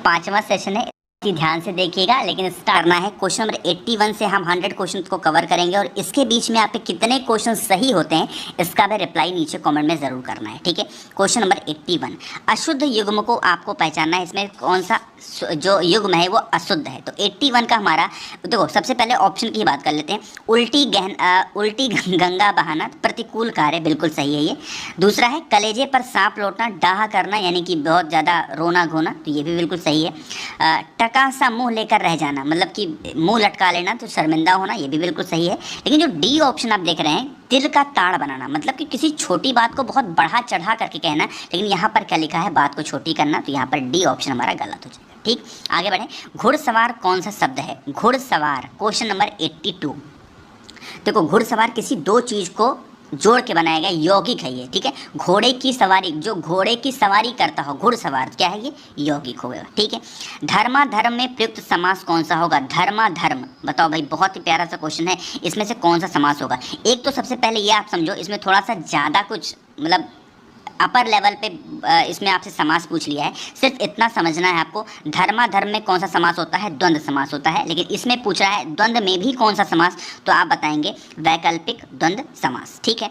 5वां सेशन है, ध्यान से देखिएगा। लेकिन स्टार्ट करना है क्वेश्चन नंबर 81 से हम 100 क्वेश्चन को कवर करेंगे और इसके बीच में आपके कितने क्वेश्चन सही होते हैं इसका भी रिप्लाई नीचे कमेंट में ज़रूर करना है, ठीक है। क्वेश्चन नंबर 81, अशुद्ध युग्म को आपको पहचानना है, इसमें कौन सा जो युग्म है वो अशुद्ध है। तो 81 का हमारा, देखो सबसे पहले ऑप्शन की बात कर लेते हैं। उल्टी गंगा बहाना प्रतिकूल कार्य, बिल्कुल सही है ये। दूसरा है कलेजे पर सांप लौटना, डाह करना यानी कि बहुत ज़्यादा रोना घोना, तो ये भी बिल्कुल सही है। टका सा मुंह लेकर रह जाना, मतलब कि मुंह लटका लेना तो शर्मिंदा होना, ये भी बिल्कुल सही है। लेकिन जो डी ऑप्शन आप देख रहे हैं, तिल का ताड़ बनाना, मतलब कि किसी छोटी बात को बहुत बढ़ा चढ़ा करके कहना, लेकिन यहाँ पर क्या लिखा है, बात को छोटी करना, तो यहाँ पर डी ऑप्शन हमारा गलत हो जाएगा, ठीक। आगे बढ़ें। घुड़सवार कौन सा शब्द है? घुड़सवार, क्वेश्चन नंबर 82। देखो घुड़सवार किसी दो चीज़ को जोड़ के बनाया गया यौगिक है ये, ठीक है। घोड़े की सवारी, जो घोड़े की सवारी करता हो, घुड़सवार क्या है ये? यौगिक होगा, ठीक है। धर्माधर्म में प्रयुक्त समास कौन सा होगा? धर्माधर्म, बताओ भाई, बहुत ही प्यारा सा क्वेश्चन है, इसमें से कौन सा समास होगा? एक तो सबसे पहले ये आप समझो, इसमें थोड़ा सा ज़्यादा कुछ मतलब अपर लेवल पे इसमें आपसे समास पूछ लिया है, सिर्फ इतना समझना है आपको। धर्माधर्म में कौन सा समास होता है? द्वंद्व समास होता है। लेकिन इसमें पूछ रहा है द्वंद्व में भी कौन सा समास, तो आप बताएंगे वैकल्पिक द्वंद्व समास, ठीक है।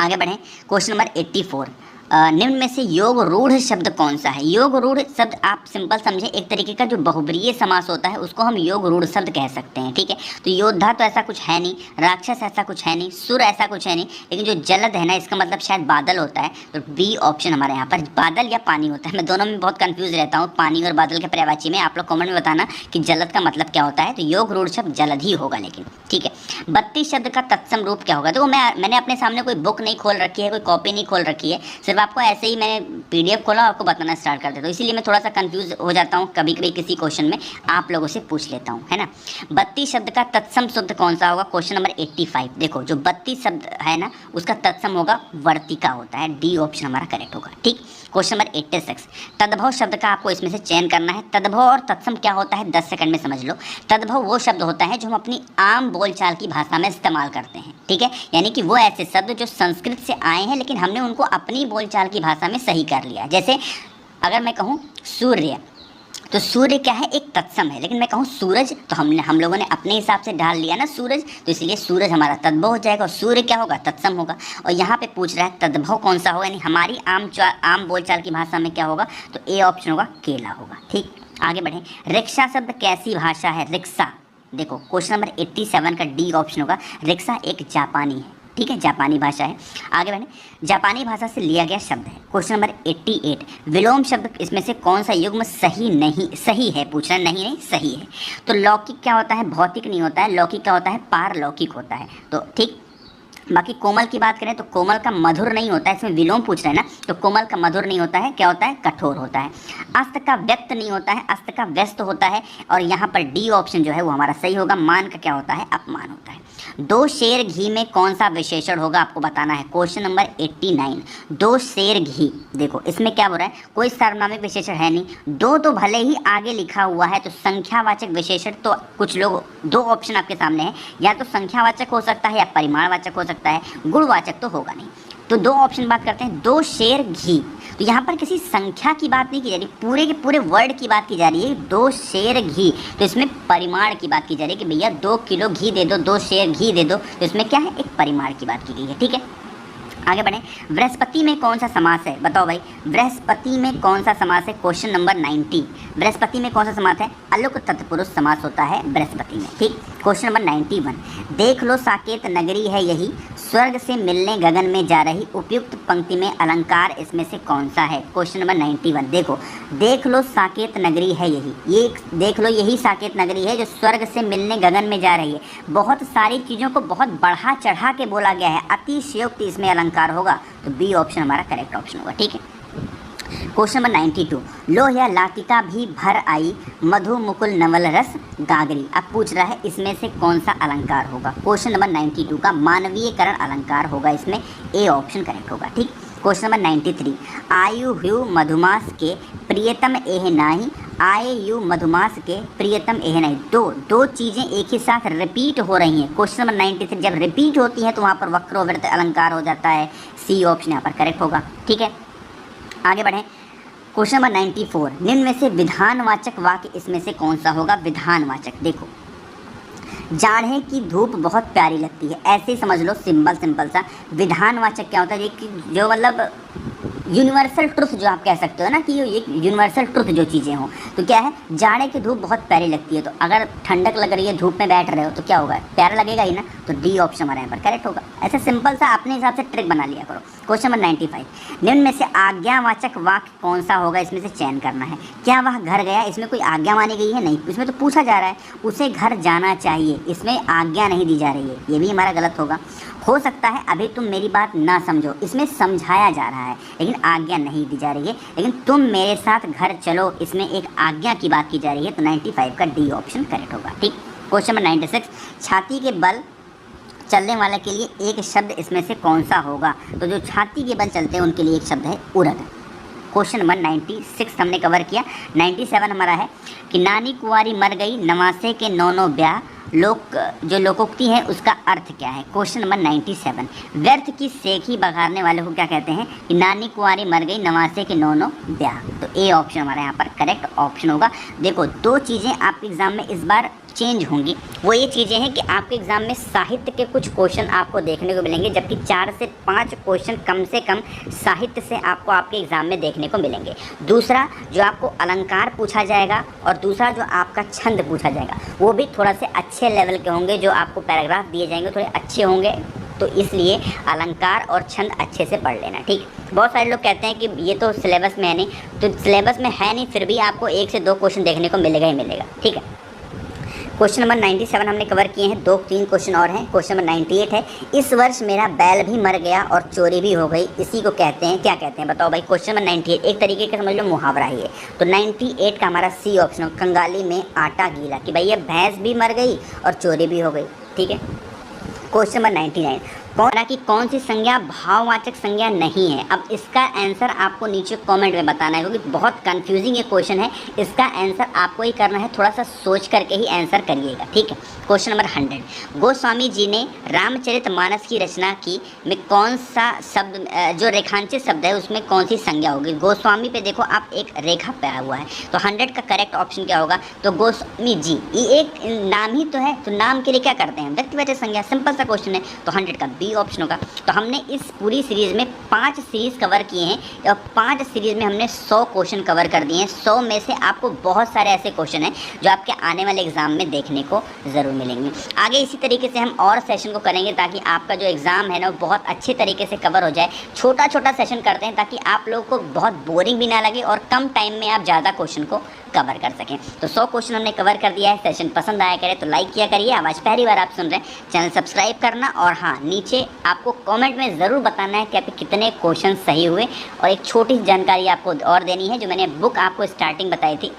आगे बढ़ें। क्वेश्चन नंबर 84, निम्न में से योग रूढ़ शब्द कौन सा है? योग रूढ़ शब्द आप सिंपल समझे, एक तरीके का जो बहुब्रीय समास होता है उसको हम योग रूढ़ शब्द कह सकते हैं, ठीक है। तो योद्धा तो ऐसा कुछ है नहीं, राक्षस ऐसा कुछ है नहीं, सुर ऐसा कुछ है नहीं, लेकिन जो जलद है ना, इसका मतलब शायद बादल होता है, तो बी ऑप्शन हमारे यहाँ पर बादल या पानी होता है। मैं दोनों में बहुत कन्फ्यूज रहता हूँ, पानी और बादल के पर्यायवाची में। आप लोग कमेंट में बताना कि जलद का मतलब क्या होता है, तो योग रूढ़ शब्द जलद ही होगा, लेकिन ठीक है। 32 शब्द का तत्सम रूप क्या होगा? देखो मैंने अपने सामने कोई बुक नहीं खोल रखी है, कोई कॉपी नहीं खोल रखी है, सिर्फ आपको ऐसे ही मैंने PDF खोला और आपको बताना स्टार्ट कर देता हूँ, इसीलिए मैं थोड़ा सा कंफ्यूज हो जाता हूँ कभी कभी किसी क्वेश्चन में, आप लोगों से पूछ लेता हूँ, है ना। 32 शब्द का तत्सम शब्द कौन सा होगा? Question number 85। देखो जो 32 शब्द है ना, उसका तत्सम होगा वर्तिका होता है, डी ऑप्शन हमारा करेक्ट होगा, ठीक। क्वेश्चन नंबर 86, तद्भव शब्द का आपको इसमें से चयन करना है। तद्भव और तत्सम क्या होता है, 10 सेकंड में समझ लो। तद्भव वो शब्द होता है जो हम अपनी आम बोलचाल की भाषा में इस्तेमाल करते हैं, ठीक है, यानी कि वो ऐसे शब्द जो संस्कृत से आए हैं लेकिन हमने उनको अपनी बोलचाल की भाषा में सही कर लिया। जैसे अगर मैं कहूँ सूर्य, तो सूर्य क्या है? एक तत्सम है, लेकिन मैं कहूँ सूरज, तो हम लोगों ने अपने हिसाब से ढाल लिया ना सूरज, तो इसलिए सूरज हमारा तद्भव हो जाएगा और सूर्य क्या होगा? तत्सम होगा। और यहाँ पे पूछ रहा है तद्भव कौन सा होगा, यानी हमारी आम बोलचाल की भाषा में क्या होगा, तो ए ऑप्शन होगा, केला होगा, ठीक। आगे बढ़ें। रिक्शा शब्द कैसी भाषा है? रिक्शा, देखो क्वेश्चन नंबर 87 का डी ऑप्शन होगा। रिक्शा एक जापानी है, ठीक है, जापानी भाषा है। आगे बढ़ें। जापानी भाषा से लिया गया शब्द है। क्वेश्चन नंबर 88, विलोम शब्द इसमें से कौन सा युग्म सही है? पूछ रहा है, नहीं सही है। तो लौकिक क्या होता है? भौतिक नहीं होता है, लौकिक क्या होता है? पारलौकिक होता है, तो ठीक। बाकी कोमल की बात करें तो कोमल का मधुर नहीं होता है, इसमें विलोम पूछ रहे हैं ना, तो कोमल का मधुर नहीं होता है, क्या होता है? कठोर होता है। अस्त का व्यक्त नहीं होता है, अस्त का व्यस्त होता है, और यहाँ पर डी ऑप्शन जो है वो हमारा सही होगा। मान का क्या होता है? अपमान होता है। 2 शेर घी में कौन सा विशेषण होगा, आपको बताना है। क्वेश्चन नंबर 89, 2 शेर घी, देखो इसमें क्या हो रहा है? कोई सार्वनामिक विशेषण है नहीं, दो तो भले ही आगे लिखा हुआ है, तो संख्यावाचक विशेषण, तो कुछ लोग 2 ऑप्शन आपके सामने हैं, या तो संख्यावाचक हो सकता है या परिमाणवाचक हो सकता है, गुणवाचक तो होगा नहीं। तो 2 ऑप्शन बात करते हैं। 2 शेर घी, तो यहाँ पर किसी संख्या की बात नहीं की जा रही, पूरे के पूरे वर्ड की बात की जा रही है। 2 शेर घी, तो इसमें परिमाण की बात की जा रही है कि भैया 2 किलो घी दे दो, 2 शेर घी दे दो, तो इसमें क्या है? एक परिमाण की बात की गई है, ठीक है। आगे बढ़ें। बृहस्पति में कौन सा समास है? बताओ भाई, बृहस्पति में कौन सा समास है? क्वेश्चन नंबर 90, बृहस्पति में कौन सा समास है? अलुक तत्पुरुष समास होता है बृहस्पति में, ठीक। क्वेश्चन नंबर 91, देख लो साकेत नगरी है यही, स्वर्ग से मिलने गगन में जा रही, उपयुक्त पंक्ति में अलंकार इसमें से कौन सा है? क्वेश्चन नंबर 91, देखो देख लो साकेत नगरी है यही, ये देख लो यही साकेत नगरी है जो स्वर्ग से मिलने गगन में जा रही है। बहुत सारी चीज़ों को बहुत बढ़ा चढ़ा के बोला गया है, अतिशयोक्त इसमें अलंकार होगा, तो बी ऑप्शन हमारा करेक्ट ऑप्शन होगा, ठीक है। क्वेश्चन नंबर 92, लोह लातिका भी भर आई, मधु मुकुल नवल रस गागरी। अब पूछ रहा है इसमें से कौन सा अलंकार होगा? क्वेश्चन नंबर 92 का मानवीयकरण अलंकार होगा, इसमें ए ऑप्शन करेक्ट होगा, ठीक। क्वेश्चन नंबर 93, आयु ह्यू मधुमास के प्रियतम एह नाही, आए यू मधुमास के प्रियतम एह नहीं। दो चीज़ें एक ही साथ रिपीट हो रही हैं। क्वेश्चन नंबर 93 जब रिपीट होती हैं तो वहाँ पर वक्रोवृत्त अलंकार हो जाता है, सी ऑप्शन यहाँ पर करेक्ट होगा, ठीक है। आगे बढ़ें। क्वेश्चन नंबर 94, निम्न में से विधानवाचक वाक्य इसमें से कौन सा होगा? विधानवाचक, देखो जाड़े की धूप बहुत प्यारी लगती है, ऐसे ही समझ लो, सिंपल सा। विधानवाचक क्या होता है? ये कि जो मतलब यूनिवर्सल ट्रुथ जो आप कह सकते हो ना, कि ये यूनिवर्सल ट्रुथ जो चीज़ें हों, तो क्या है, जाड़े की धूप बहुत प्यारी लगती है, तो अगर ठंडक लग रही है, धूप में बैठ रहे हो, तो क्या होगा? प्यारा लगेगा ही ना, तो डी ऑप्शन हमारे यहाँ पर करेक्ट होगा। ऐसे सिंपल सा अपने हिसाब से ट्रिक बना लिया करो। क्वेश्चन नंबर 95, निम्न में से आज्ञावाचक वाक्य कौन सा होगा? इसमें से चयन करना है। क्या वह घर गया? इसमें कोई आज्ञा मानी गई है? नहीं, इसमें तो पूछा जा रहा है उसे घर जाना चाहिए, इसमें आज्ञा नहीं दी जा रही है, ये भी हमारा गलत होगा। हो सकता है अभी तुम मेरी बात ना समझो, इसमें समझाया जा रहा है लेकिन आज्ञा नहीं दी जा रही है। लेकिन तुम मेरे साथ घर चलो, इसमें एक आज्ञा की बात की जा रही है, तो 95 का डी ऑप्शन करेक्ट होगा। ठीक। क्वेश्चन नंबर 96, छाती के बल चलने वाले के लिए एक शब्द इसमें से कौन सा होगा? तो जो छाती के बल चलते हैं उनके लिए एक शब्द है उड़द। क्वेश्चन नंबर 96 हमने कवर किया। 97 हमारा है कि नानी कुंवारी मर गई, नवासे के नौ ब्याह, जो लोकोक्ति है उसका अर्थ क्या है? क्वेश्चन नंबर 97, व्यर्थ की सेखी बघारने वाले को क्या कहते हैं? कि नानी कुंवारी मर गई, नवासे के नौ ब्याह, तो ए ऑप्शन हमारे यहाँ पर करेक्ट ऑप्शन होगा। देखो दो चीज़ें आपके एग्जाम में इस बार चेंज होंगी, वो ये चीज़ें हैं कि आपके एग्ज़ाम में साहित्य के कुछ क्वेश्चन आपको देखने को मिलेंगे, जबकि 4 से 5 क्वेश्चन कम से कम साहित्य से आपको आपके एग्ज़ाम में देखने को मिलेंगे। दूसरा जो आपको अलंकार पूछा जाएगा और दूसरा जो आपका छंद पूछा जाएगा, वो भी थोड़ा से अच्छे लेवल के होंगे। जो आपको पैराग्राफ दिए जाएंगे थोड़े अच्छे होंगे, तो इसलिए अलंकार और छंद अच्छे से पढ़ लेना। ठीक। बहुत सारे लोग कहते हैं कि ये तो सिलेबस में है नहीं, तो सिलेबस में है नहीं, फिर भी आपको 1 से 2 क्वेश्चन देखने को मिलेगा ही मिलेगा। ठीक है। क्वेश्चन नंबर 97 हमने कवर किए हैं, 2-3 क्वेश्चन और हैं। क्वेश्चन नंबर 98 है, इस वर्ष मेरा बैल भी मर गया और चोरी भी हो गई, इसी को कहते हैं, क्या कहते हैं बताओ भाई? क्वेश्चन नंबर 98 एक तरीके का समझ लो मुहावरा ही है, तो 98 का हमारा सी ऑप्शन, कंगाली में आटा गीला, कि भाई ये भैंस भी मर गई और चोरी भी हो गई। ठीक है। क्वेश्चन नंबर 99, कौन सी संज्ञा भाववाचक संज्ञा नहीं है? अब इसका आंसर आपको नीचे कमेंट में बताना है, क्योंकि बहुत कंफ्यूजिंग ये क्वेश्चन है। इसका आंसर आपको ही करना है, थोड़ा सा सोच करके ही आंसर करिएगा। ठीक है। क्वेश्चन नंबर 100, गोस्वामी जी ने रामचरितमानस की रचना की में कौन सा शब्द, जो रेखांकित शब्द है उसमें कौन सी संज्ञा होगी? गोस्वामी पे देखो आप एक रेखा पाया हुआ है, तो 100 का करेक्ट ऑप्शन क्या होगा? तो गोस्वामी जी, ये एक नाम ही तो है, तो नाम के लिए क्या करते हैं? व्यक्तिवाचक संज्ञा। सिंपल सा क्वेश्चन है, तो 100 का बी ऑप्शन होगा। तो हमने इस पूरी सीरीज़ में 5 सीरीज़ कवर किए हैं और 5 सीरीज़ में हमने 100 क्वेश्चन कवर कर दिए हैं। 100 में से आपको बहुत सारे ऐसे क्वेश्चन हैं जो आपके आने वाले एग्जाम में देखने को ज़रूर मिलेंगे। आगे इसी तरीके से हम और सेशन को करेंगे, ताकि आपका जो एग्ज़ाम है ना वो बहुत अच्छे तरीके से कवर हो जाए। छोटा छोटा सेशन करते हैं ताकि आप लोगों को बहुत बोरिंग भी ना लगे और कम टाइम में आप ज़्यादा क्वेश्चन को कवर कर सकें। तो 100 क्वेश्चन हमने कवर कर दिया है। सेशन पसंद आया करे तो लाइक किया करिए, आवाज़ पहली बार आप सुन रहे हैं चैनल सब्सक्राइब करना, और हाँ नीचे आपको कमेंट में ज़रूर बताना है कि आपके कितने क्वेश्चन सही हुए। और एक छोटी सी जानकारी आपको और देनी है, जो मैंने बुक आपको स्टार्टिंग बताई थी